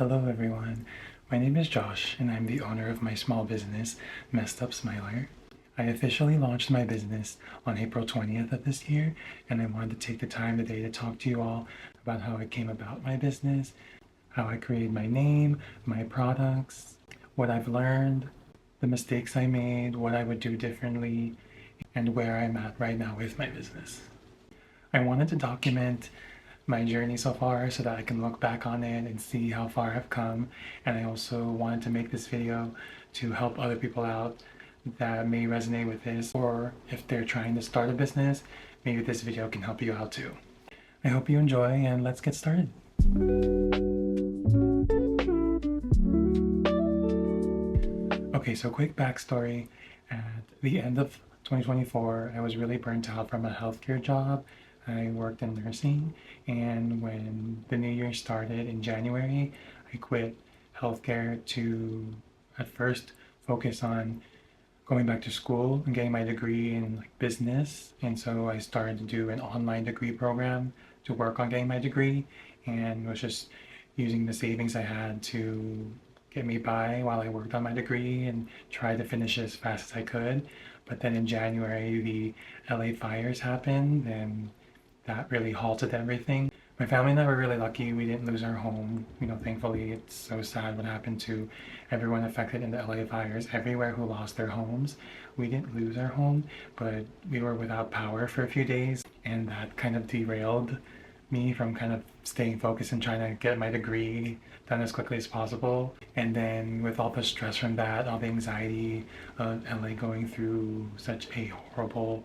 Hello everyone, my name is Josh and I'm the owner of my small business, Messed Up Smiler. I officially launched my business on April 20th of this year, and I wanted to take the time today to talk to you all about how I came about my business, how I created my name, my products, what I've learned, the mistakes I made, what I would do differently, and where I'm at right now with my business. I wanted to document my journey so far so that I can look back on it and see how far I've come. And I also wanted to make this video to help other people out that may resonate with this, or if they're trying to start a business, maybe this video can help you out too. I hope you enjoy, and let's get started. Okay, so quick backstory. At the end of 2024, I was really burnt out from a healthcare job. I worked in nursing, and when the new year started in January, I quit healthcare to at first focus on going back to school and getting my degree in like business. And so I started to do an online degree program to work on getting my degree, and was just using the savings I had to get me by while I worked on my degree and tried to finish it as fast as I could. But then in January, the LA fires happened, and that really halted everything. My family and I were really lucky. We didn't lose our home. Thankfully, it's so sad what happened to everyone affected in the LA fires, everywhere who lost their homes. We didn't lose our home, but we were without power for a few days, and that kind of derailed me from kind of staying focused and trying to get my degree done as quickly as possible. And then with all the stress from that, all the anxiety of LA going through such a horrible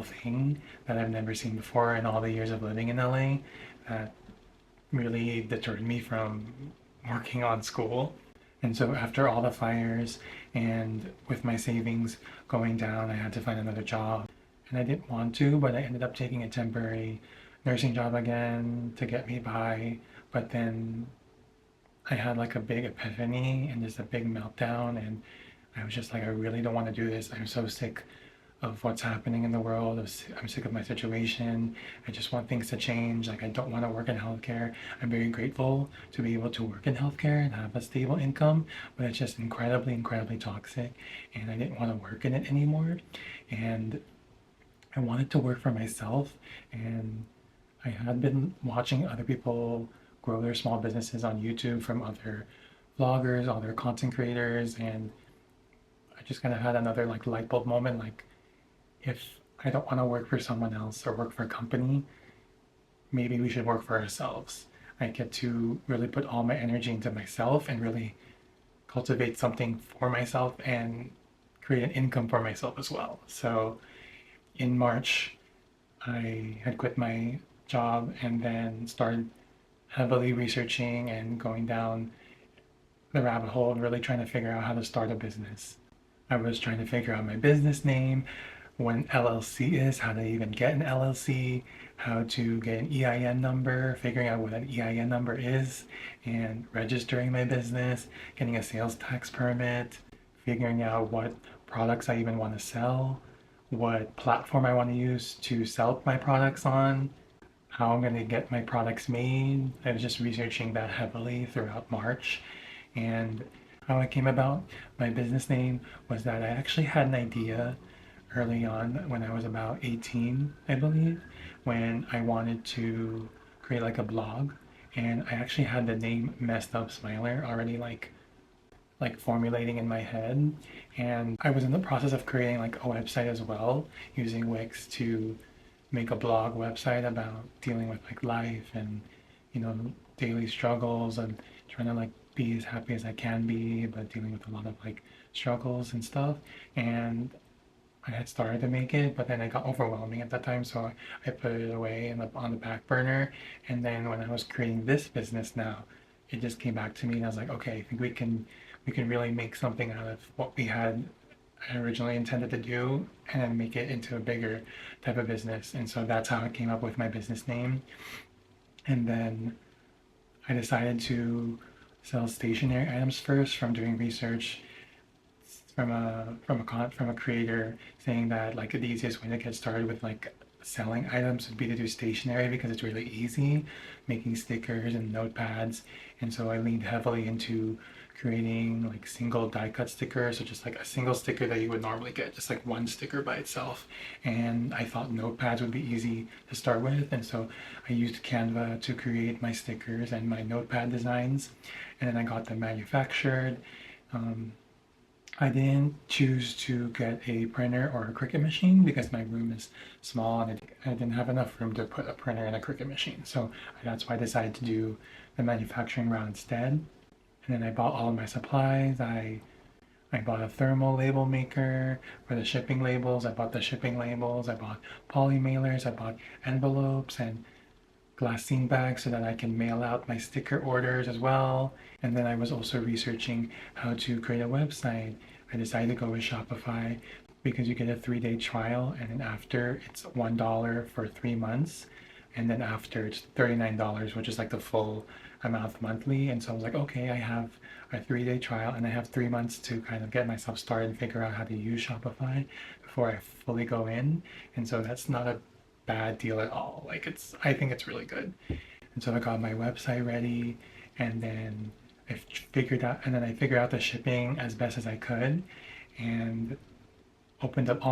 thing that I've never seen before in all the years of living in LA, that really deterred me from working on school. And so after all the fires and with my savings going down, I had to find another job. And I didn't want to, but I ended up taking a temporary nursing job again to get me by. But then I had like a big epiphany and just a big meltdown, and I was just like, I really don't want to do this. I'm so sick of what's happening in the world. I'm sick of my situation. I just want things to change. Like, I don't want to work in healthcare. I'm very grateful to be able to work in healthcare and have a stable income, but it's just incredibly toxic, and I didn't want to work in it anymore. And I wanted to work for myself, and I had been watching other people grow their small businesses on YouTube from other vloggers, other content creators, and I just kind of had another like light bulb moment, like, if I don't want to work for someone else or work for a company, maybe we should work for ourselves. I get to really put all my energy into myself and really cultivate something for myself and create an income for myself as well. So in March, I had quit my job and then started heavily researching and going down the rabbit hole and really trying to figure out how to start a business. I was trying to figure out my business name, what an LLC is, how to even get an LLC, how to get an EIN number, figuring out what an EIN number is, and registering my business, getting a sales tax permit, figuring out what products I even want to sell, what platform I want to use to sell my products on, how I'm going to get my products made. I was just researching that heavily throughout March. And how I came about my business name was that I actually had an idea early on when I was about 18, I believe, when I wanted to create like a blog, and I actually had the name Messed Up Smiler already like formulating in my head, and I was in the process of creating like a website as well, using Wix to make a blog website about dealing with like life and daily struggles, and trying to like be as happy as I can be, but dealing with a lot of like struggles and stuff. And I had started to make it, but then it got overwhelming at that time, so I put it away on the back burner. And then when I was creating this business now, it just came back to me, and I was like, okay, I think we can really make something out of what we had originally intended to do, and then make it into a bigger type of business. And so that's how I came up with my business name. And then I decided to sell stationery items first from doing research from a creator saying that like the easiest way to get started with like selling items would be to do stationery because it's really easy, making stickers and notepads. And so I leaned heavily into creating like single die cut stickers, so just like a single sticker that you would normally get, just like one sticker by itself. And I thought notepads would be easy to start with, and so I used Canva to create my stickers and my notepad designs, and then I got them manufactured. Um, I didn't choose to get a printer or a Cricut machine because my room is small and I didn't have enough room to put a printer and a Cricut machine. So that's why I decided to do the manufacturing route instead. And then I bought all of my supplies. I bought a thermal label maker for the shipping labels. I bought the shipping labels. I bought poly mailers. I bought envelopes and glassine bags so that I can mail out my sticker orders as well. And then I was also researching how to create a website. I decided to go with Shopify because you get a 3-day trial, and then after it's $1 for 3 months, and then after it's $39, which is like the full amount monthly. And so I was like, okay, I have a 3-day trial and I have 3 months to kind of get myself started and figure out how to use Shopify before I fully go in. And so that's not a bad deal at all. Like I think it's really good. And so I got my website ready, and then I figured out the shipping as best as I could, and I opened up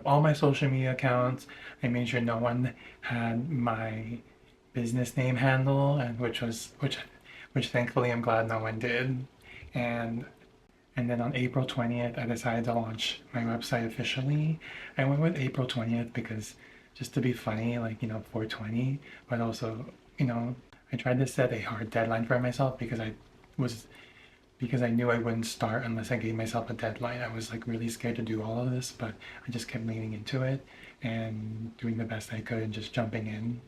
all my social media accounts. I made sure no one had my business name handle, and which thankfully I'm glad no one did. And and then on April 20th, I decided to launch my website officially. I went with April 20th because just to be funny, like, 420, but also, I tried to set a hard deadline for myself because I knew I wouldn't start unless I gave myself a deadline. I was like really scared to do all of this, but I just kept leaning into it and doing the best I could and just jumping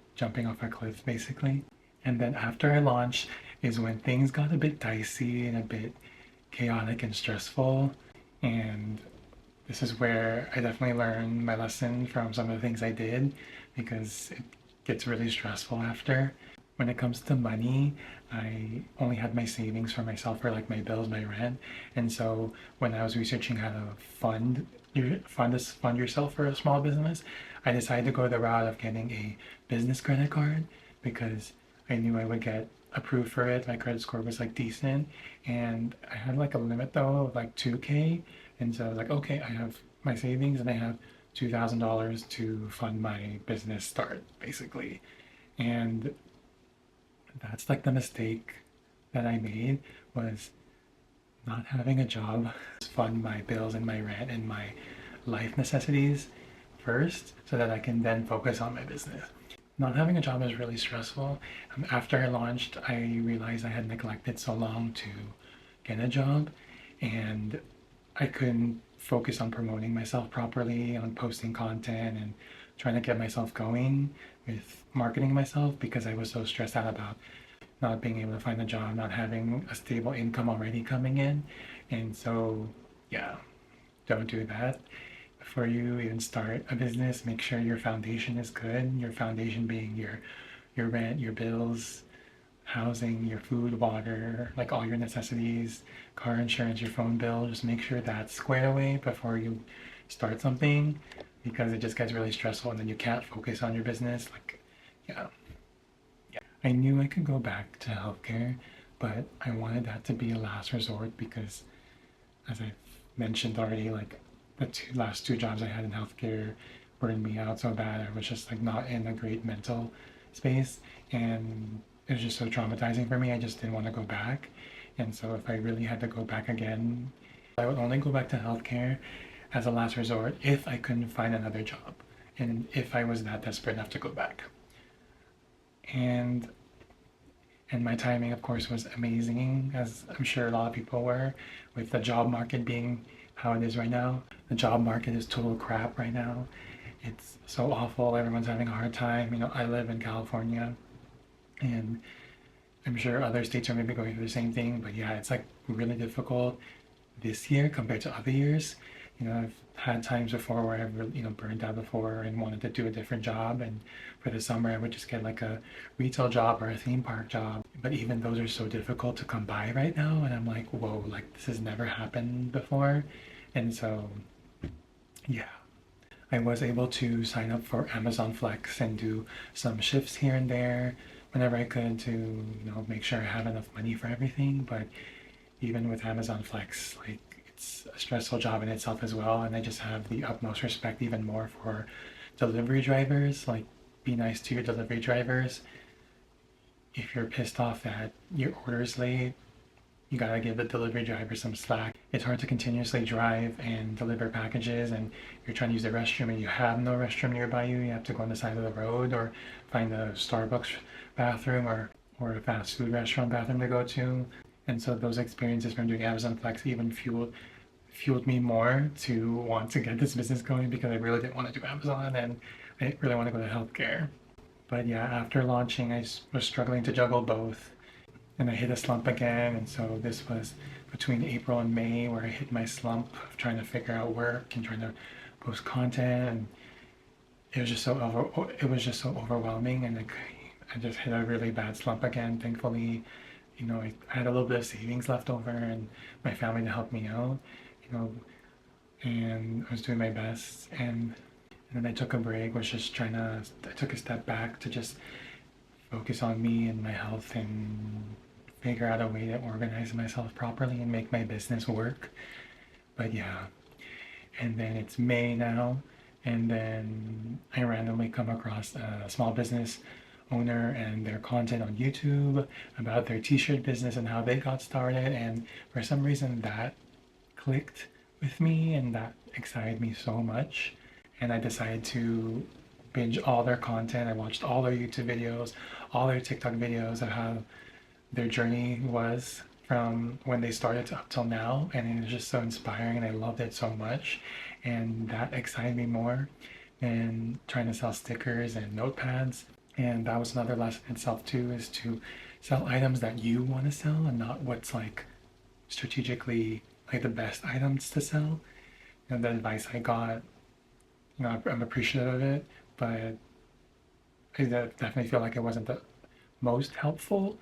off a cliff basically. And then after I launched is when things got a bit dicey and a bit chaotic and stressful. And this is where I definitely learned my lesson from some of the things I did, because it gets really stressful after. When it comes to money, I only had my savings for myself for like my bills, my rent. And so when I was researching how to fund yourself for a small business, I decided to go the route of getting a business credit card because I knew I would get approved for it. My credit score was like decent, and I had like a limit though of like 2K. And so I was like, okay, I have my savings and I have $2,000 to fund my business start basically. And that's like the mistake that I made, was not having a job to fund my bills and my rent and my life necessities first so that I can then focus on my business. Not having a job is really stressful. After I launched, I realized I had neglected so long to get a job, and I couldn't focus on promoting myself properly, on posting content and trying to get myself going with marketing myself because I was so stressed out about not being able to find a job, not having a stable income already coming in. And so, yeah, don't do that. Before you even start a business, make sure your foundation is good. Your foundation being your rent, your bills, housing, your food, water, like all your necessities, car insurance, your phone bill. Just make sure that's squared away before you start something, because it just gets really stressful and then you can't focus on your business. Like, yeah. I knew I could go back to healthcare, but I wanted that to be a last resort because, as I've mentioned already, like the last two jobs I had in healthcare burned me out so bad. I was just like not in a great mental space, and it was just so traumatizing for me. I just didn't want to go back. And so if I really had to go back again, I would only go back to healthcare as a last resort if I couldn't find another job and if I was that desperate enough to go back. And my timing, of course, was amazing, as I'm sure a lot of people were, with the job market being how it is right now. The job market is total crap right now. It's so awful. Everyone's having a hard time. I live in California, and I'm sure other states are maybe going through the same thing, but yeah, it's like really difficult this year compared to other years. I've had times before where I've really, burned out before and wanted to do a different job. And for the summer, I would just get like a retail job or a theme park job. But even those are so difficult to come by right now. And I'm like, whoa, like this has never happened before. And so, yeah, I was able to sign up for Amazon Flex and do some shifts here and there whenever I could to, make sure I have enough money for everything. But even with Amazon Flex, like, it's a stressful job in itself as well. And I just have the utmost respect even more for delivery drivers. Like, be nice to your delivery drivers. If you're pissed off that your order is late, you gotta give the delivery driver some slack. It's hard to continuously drive and deliver packages, and you're trying to use the restroom and you have no restroom nearby you. You have to go on the side of the road or find a Starbucks bathroom or a fast food restaurant bathroom to go to. And so those experiences from doing Amazon Flex even fueled me more to want to get this business going, because I really didn't want to do Amazon and I didn't really want to go to healthcare. But yeah, after launching, I was struggling to juggle both, and I hit a slump again. And so this was between April and May where I hit my slump of trying to figure out work and trying to post content, and it was just so overwhelming, and I just hit a really bad slump again. Thankfully, I had a little bit of savings left over and my family to help me out, and I was doing my best. And then I took a break, I took a step back to just focus on me and my health and figure out a way to organize myself properly and make my business work. But yeah, and then it's May now, and then I randomly come across a small business owner and their content on YouTube about their t-shirt business and how they got started, and for some reason that clicked with me and that excited me so much, and I decided to binge all their content. I watched all their YouTube videos, all their TikTok videos of how their journey was from when they started to up till now, and it was just so inspiring and I loved it so much, and that excited me more than trying to sell stickers and notepads. And that was another lesson in itself too, is to sell items that you want to sell and not what's like strategically like the best items to sell. The advice I got, I'm appreciative of it, but I definitely feel like it wasn't the most helpful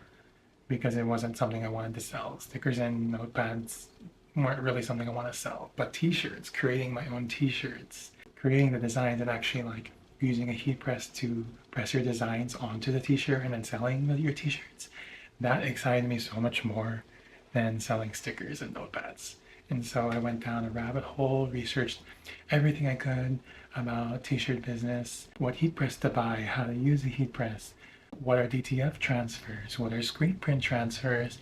because it wasn't something I wanted to sell. Stickers and notepads weren't really something I want to sell, but t-shirts, creating my own t-shirts, creating the designs and actually like using a heat press to press your designs onto the t-shirt and then selling your t-shirts, that excited me so much more than selling stickers and notepads. And so I went down a rabbit hole, researched everything I could about t-shirt business, what heat press to buy, how to use a heat press, what are DTF transfers, what are screen print transfers,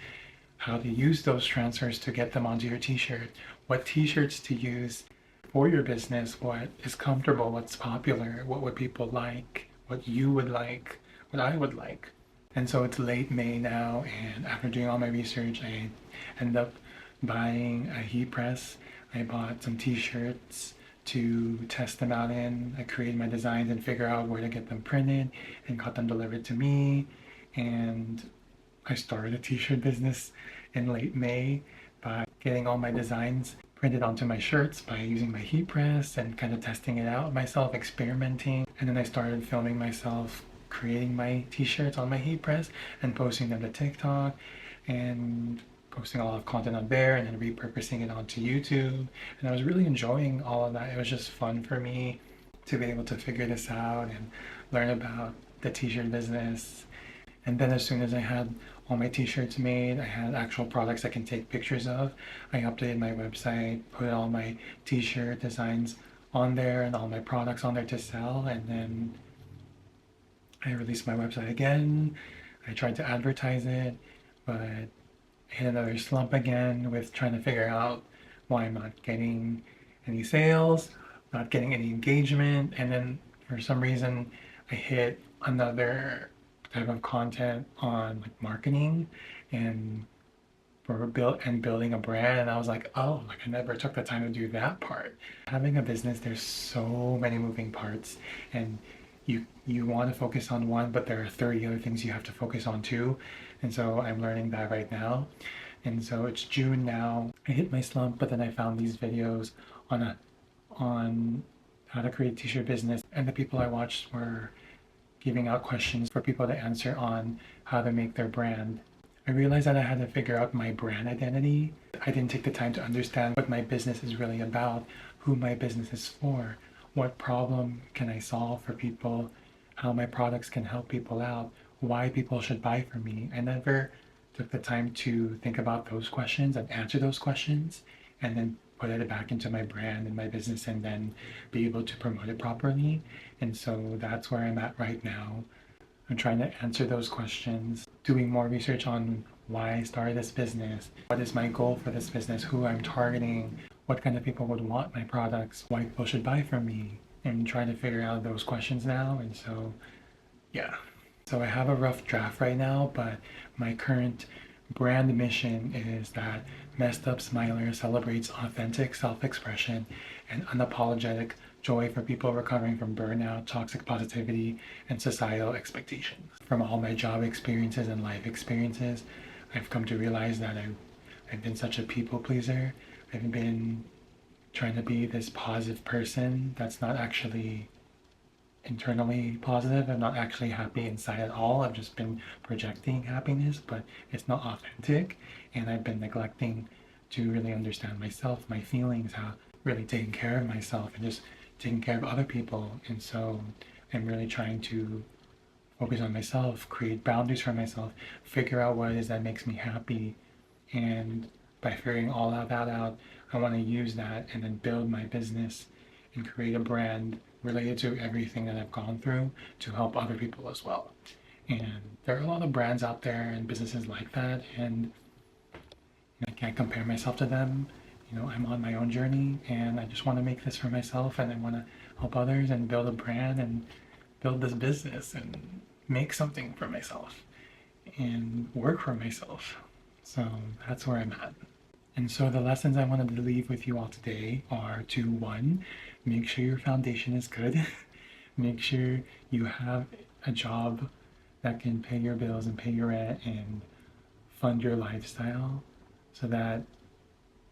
how to use those transfers to get them onto your t-shirt, what t-shirts to use for your business, what is comfortable, what's popular, what would people like, what you would like, what I would like. And so it's late May now, and after doing all my research, I ended up buying a heat press. I bought some t-shirts to test them out in. I created my designs and figure out where to get them printed and got them delivered to me. And I started a t-shirt business in late May by getting all my designs printed onto my shirts by using my heat press and kind of testing it out myself, experimenting. And then I started filming myself creating my t-shirts on my heat press and posting them to TikTok and posting a lot of content on there and then repurposing it onto YouTube. And I was really enjoying all of that. It was just fun for me to be able to figure this out and learn about the t-shirt business. And then as soon as I had all my t-shirts made, I had actual products I can take pictures of. I updated my website, put all my t-shirt designs on there and all my products on there to sell. And then I released my website again. I tried to advertise it, but I hit another slump again with trying to figure out why I'm not getting any sales, not getting any engagement. And then for some reason, I hit another type of content on like marketing and building a brand, and I was like, oh, like I never took the time to do that part. Having a business, there's so many moving parts, and you want to focus on one, but there are 30 other things you have to focus on too. And so I'm learning that right now. And so it's June now. I hit my slump, but then I found these videos on how to create a t-shirt business, and the people I watched were giving out questions for people to answer on how to make their brand. I realized that I had to figure out my brand identity. I didn't take the time to understand what my business is really about, who my business is for, what problem can I solve for people, how my products can help people out, why people should buy from me. I never took the time to think about those questions and answer those questions and then put it back into my brand and my business and then be able to promote it properly. And so that's where I'm at right now. I'm trying to answer those questions, doing more research on why I started this business, what is my goal for this business, who I'm targeting, what kind of people would want my products, why people should buy from me, and trying to figure out those questions now. And so, yeah. So I have a rough draft right now, but my current brand mission is that Messed Up Smiler celebrates authentic self-expression and unapologetic joy for people recovering from burnout, toxic positivity, and societal expectations. From all my job experiences and life experiences, I've come to realize that I've been such a people pleaser. I've been trying to be this positive person that's not actually internally positive. I'm not actually happy inside at all. I've just been projecting happiness, but it's not authentic. And I've been neglecting to really understand myself, my feelings, how really taking care of myself and just taking care of other people. And so I'm really trying to focus on myself, create boundaries for myself, figure out what it is that makes me happy. And by figuring all of that out, I want to use that and then build my business and create a brand related to everything that I've gone through to help other people as well. And there are a lot of brands out there and businesses like that, and I can't compare myself to them. I'm on my own journey and I just want to make this for myself, and I want to help others and build a brand and build this business and make something for myself and work for myself. So that's where I'm at. And so the lessons I wanted to leave with you all today are to, one, make sure your foundation is good. Make sure you have a job that can pay your bills and pay your rent and fund your lifestyle so that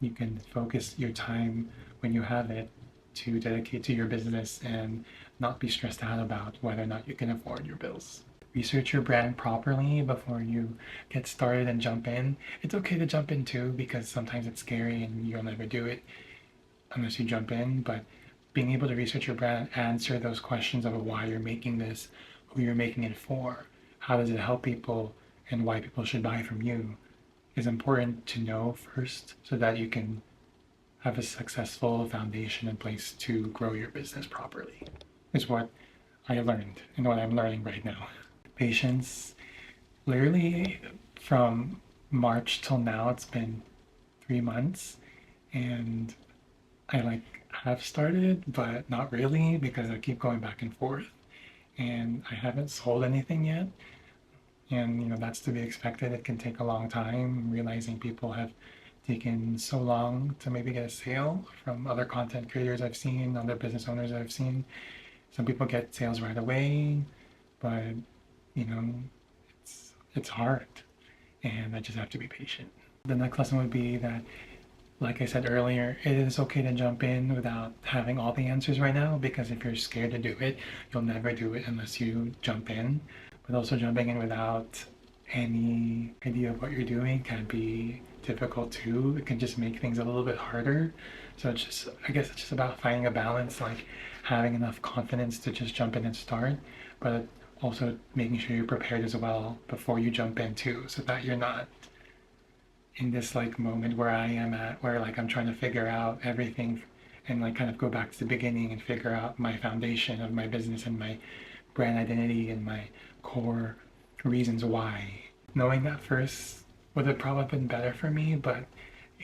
you can focus your time when you have it to dedicate to your business and not be stressed out about whether or not you can afford your bills. Research your brand properly before you get started and jump in. It's okay to jump in too, because sometimes it's scary and you'll never do it unless you jump in. But being able to research your brand and answer those questions of why you're making this, who you're making it for, how does it help people, and why people should buy from you is important to know first so that you can have a successful foundation in place to grow your business properly, is what I learned and what I'm learning right now. Patience. Literally from March till now, it's been 3 months, and I have started, but not really, because I keep going back and forth, and I haven't sold anything yet. And that's to be expected. It can take a long time. Realizing people have taken so long to maybe get a sale from other content creators I've seen, other business owners I've seen. Some people get sales right away, but it's hard, and I just have to be patient. The next lesson would be that, like I said earlier, it is okay to jump in without having all the answers right now, because if you're scared to do it, you'll never do it unless you jump in. But also jumping in without any idea of what you're doing can be difficult too. It can just make things a little bit harder. So I guess it's just about finding a balance, like having enough confidence to just jump in and start, but also making sure you're prepared as well before you jump in too, so that you're not in this moment where I am at, where I'm trying to figure out everything and kind of go back to the beginning and figure out my foundation of my business and my brand identity and my core reasons why. Knowing that first would have probably been better for me, but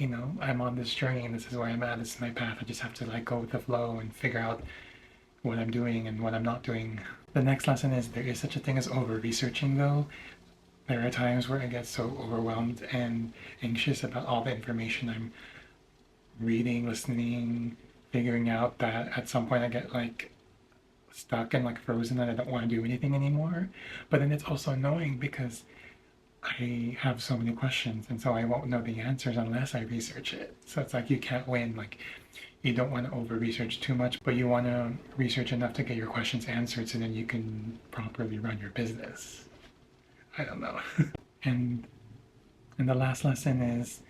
I'm on this journey and this is where I'm at. This is my path. I just have to go with the flow and figure out what I'm doing and what I'm not doing. The next lesson is there is such a thing as over-researching though. There are times where I get so overwhelmed and anxious about all the information I'm reading, listening, figuring out, that at some point I get stuck and frozen and I don't want to do anything anymore. But then it's also annoying because I have so many questions, and so I won't know the answers unless I research it. So it's you can't win. You don't want to over-research too much, but you want to research enough to get your questions answered so then you can properly run your business. I don't know. And the last lesson is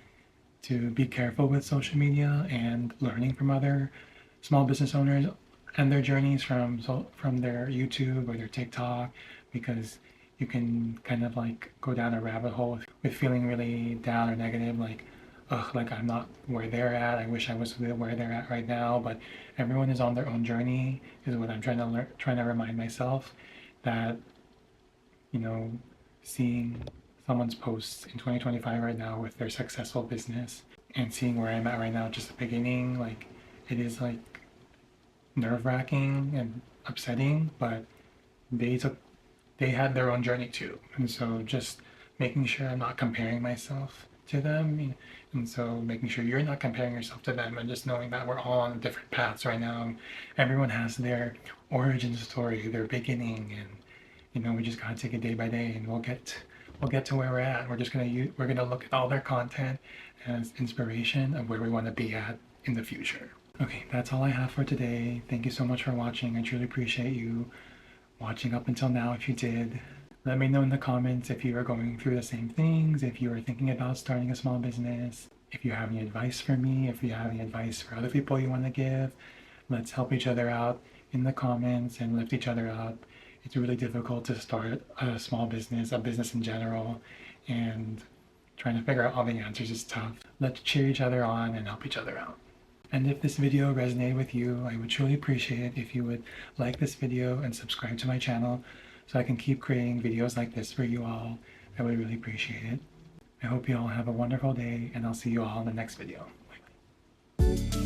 to be careful with social media and learning from other small business owners. and their journeys from their YouTube or their TikTok, because you can kind of like go down a rabbit hole with feeling really down or negative, like, ugh, like I'm not where they're at. I wish I was where they're at right now. But everyone is on their own journey, is what I'm trying to remind myself, that, you know, seeing someone's posts in 2025 right now with their successful business and seeing where I'm at right now, just the beginning, like it is like nerve-wracking and upsetting, but they took they had their own journey too. And so just making sure I'm not comparing myself to them, and so making sure you're not comparing yourself to them, and just knowing that we're all on different paths right now. Everyone has their origin story, their beginning, and we just gotta take it day by day, and we'll get to where we're at. We're gonna look at all their content as inspiration of where we want to be at in the future. Okay, that's all I have for today. Thank you so much for watching. I truly appreciate you watching up until now. If you did, let me know in the comments if you are going through the same things, if you are thinking about starting a small business, if you have any advice for me, if you have any advice for other people you want to give. Let's help each other out in the comments and lift each other up. It's really difficult to start a small business, a business in general, and trying to figure out all the answers is tough. Let's cheer each other on and help each other out. And if this video resonated with you, I would truly appreciate it if you would like this video and subscribe to my channel so I can keep creating videos like this for you all. I would really appreciate it. I hope you all have a wonderful day, and I'll see you all in the next video. Bye.